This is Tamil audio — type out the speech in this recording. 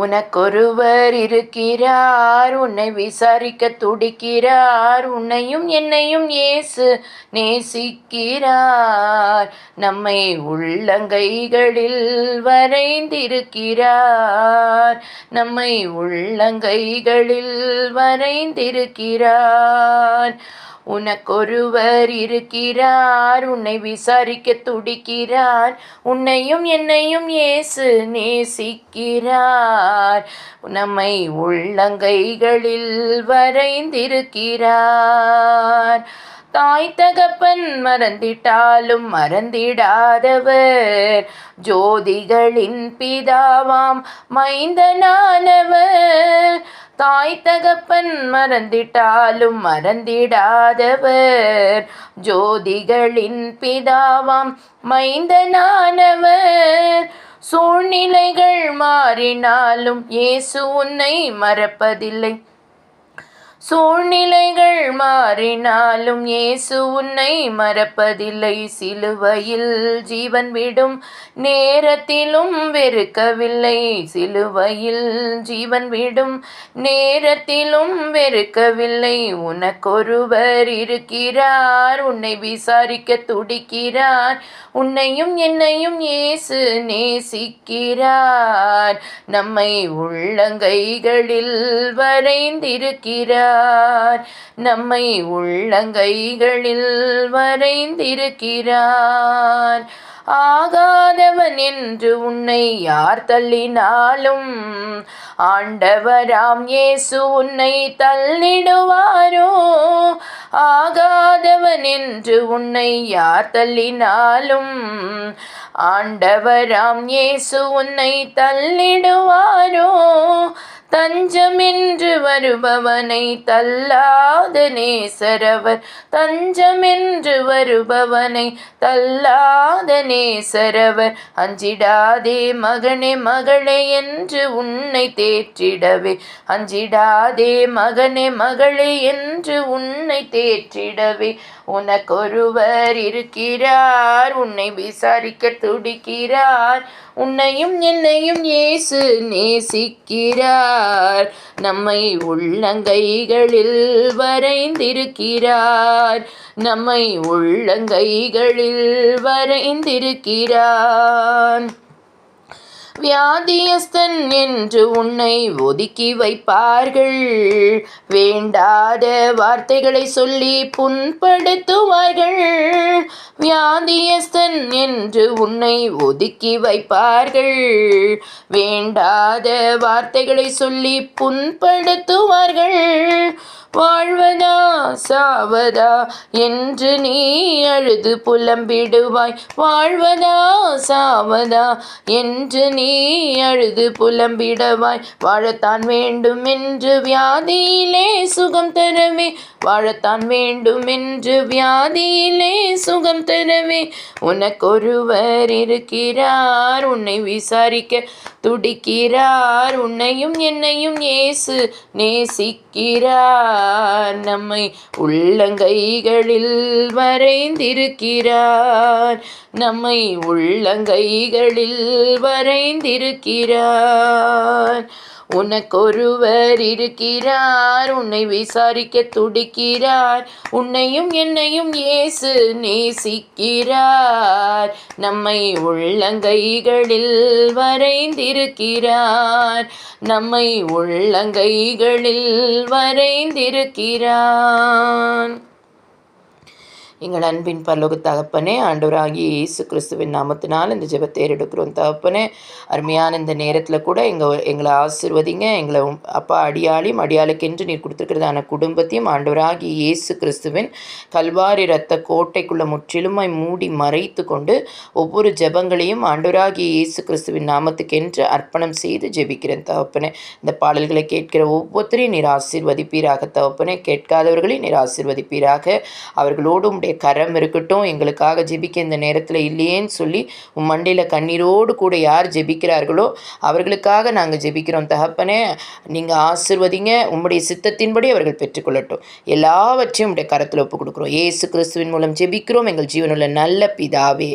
உனக்கொருவர் இருக்கிறார், உன்னை விசாரிக்க துடிக்கிறார். உன்னையும் என்னையும் இயேசு நேசிக்கிறார். நம்மை உள்ளங்கைகளில் வரைந்திருக்கிறார். நம்மை உள்ளங்கைகளில் வரைந்திருக்கிறார். உனக்கொருவர் இருக்கிறார், உன்னை விசாரிக்க துடிக்கிறார். உன்னையும் என்னையும் இயேசு நேசிக்கிறார். நம்மை உள்ளங்கைகளில் வரைந்திருக்கிறார். தாய் தகப்பன் மறந்திட்டாலும் மறந்திடாதவர், ஜோதிகளின் பிதாவாம் மைந்தனானவர். தாய் தகப்பன் மறந்திட்டாலும் மறந்திடாதவர், ஜோதிகளின் பிதாவாம் மைந்தனானவர். சூழ்நிலைகள் மாறினாலும் இயேசு உன்னை மறப்பதில்லை. சூழ்நிலைகள் மாறினாலும் இயேசு உன்னை மறப்பதில்லை. சிலுவையில் ஜீவன் விடும் நேரத்திலும் வெறுக்கவில்லை. சிலுவையில் ஜீவன் விடும் நேரத்திலும் வெறுக்கவில்லை. உனக்கொருவர் இருக்கிறார், உன்னை விசாரிக்க துடிக்கிறார். உன்னையும் என்னையும் இயேசு நேசிக்கிறார். நம்மை உள்ளங்கைகளில் வரைந்திருக்கிறார். நம்மை உள்ளங்கைகளில் வரைந்திருக்கிறார். ஆகாதவன் என்று உன்னை யார் தள்ளினாலும் ஆண்டவராம் இயேசு உன்னை தள்ளிடுவாரோ? ஆகாதவன் என்று உன்னை யார் தள்ளினாலும் ஆண்டவராம் இயேசு உன்னை தள்ளிடுவாரோ? தஞ்சமென்று வருபவனை தள்ளாத நேசரவர். தஞ்சமென்று வருபவனை தள்ளாத நேசரவர். அஞ்சிடாதே மகனே மகளே என்று உன்னை தேற்றிடவே. அஞ்சிடாதே மகனே மகளே என்று உன்னை தேற்றிடவே. உனக்கொருவர் இருக்கிறார், உன்னை விசாரிக்க துடிக்கிறார். உன்னையும் என்னையும் இயேசு நேசிக்கிறார். நம்மை உள்ளங்கைகளில் வரைந்திருக்கிறார். நம்மை உள்ளங்கைகளில் வரைந்திருக்கிறார். வியாதியஸ்தன் என்று உன்னை ஒதுக்கி வைப்பார்கள். வேண்டாத வார்த்தைகளை சொல்லி புண்படுத்துவார்கள். வியாதியஸ்தன் என்று உன்னை ஒதுக்கி வைப்பார்கள். வேண்டாத வார்த்தைகளை சொல்லி புண்படுத்துவார்கள். வாழ்வதா சாவதா என்று நீ அழுது புலம்பிடுவாய். வாழ்வதா சாவதா என்று நீ அழுது புலம்பிடுவாய். வாழத்தான் வேண்டும் என்று வியாதியிலே சுகம் தரவே. வாழத்தான் வேண்டும் என்று வியாதியிலே சுகம் தரவே. உனக்கொருவர் இருக்கிறார், உன்னை விசாரிக்க துடிக்கிறார். உன்னையும் என்னையும் இயேசு நேசிக்கிறார். நம்மை உள்ளங்கைகளில் வரைந்திருக்கிறார். நம்மை உள்ளங்கைகளில் வரைந்திருக்கிறார். உனக்கொருவர் இருக்கிறார், உன்னை விசாரிக்க துடிக்கிறார். உன்னையும் என்னையும் இயேசு நேசிக்கிறார். நம்மை உள்ளங்கைகளில் வரைந்திருக்கிறார். நம்மை உள்ளங்கைகளில் வரைந்திருக்கிறார். எங்கள் அன்பின் பரலோக தகப்பனே, ஆண்டவராகிய இயேசு கிறிஸ்துவின் நாமத்தினால் இந்த ஜெபத்தை ஏறெடுக்கிறோம் தகப்பனே. அருமையான இந்த நேரத்தில் கூட எங்களை ஆசீர்வதிங்க. எங்களை அப்பா அடியாளுக்கென்று நீர் கொடுத்துருக்கிறதான குடும்பத்தையும் ஆண்டவராகிய இயேசு கிறிஸ்துவின் கல்வாரி இரத்த கோட்டைக்குள்ளே முற்றிலுமாய் மூடி மறைத்து கொண்டு ஒவ்வொரு ஜெபங்களையும் ஆண்டவராகிய இயேசு கிறிஸ்துவின் நாமத்துக்கென்று அர்ப்பணம் செய்து ஜெபிக்கிறேன் தகப்பனே. இந்த பாடல்களை கேட்கிற ஒவ்வொருத்தரையும் நீர் ஆசீர்வதிப்பீராக தகப்பனே. கேட்காதவர்களையும் நீர் ஆசீர்வதிப்பீராக. அவர்களோடு கரம் இருக்கட்டும். எங்களுக்காக ஜெபிக்க இந்த நேரத்தில் இல்லையேன்னு சொல்லி மண்டையில் கண்ணீரோடு கூட யார் ஜெபிக்கிறார்களோ அவர்களுக்காக நாங்கள் ஜெபிக்கிறோம் தகப்பனே. நீங்கள் ஆசீர்வதிங்க. உம்முடைய சித்தத்தின்படி அவர்கள் பெற்றுக்கொள்ளட்டும். எல்லாவற்றையும் உடைய கரத்தில் ஒப்பு கொடுக்குறோம். இயேசு கிறிஸ்துவின் மூலம் ஜெபிக்கிறோம் எங்கள் ஜீவனுள்ள நல்ல பிதாவே.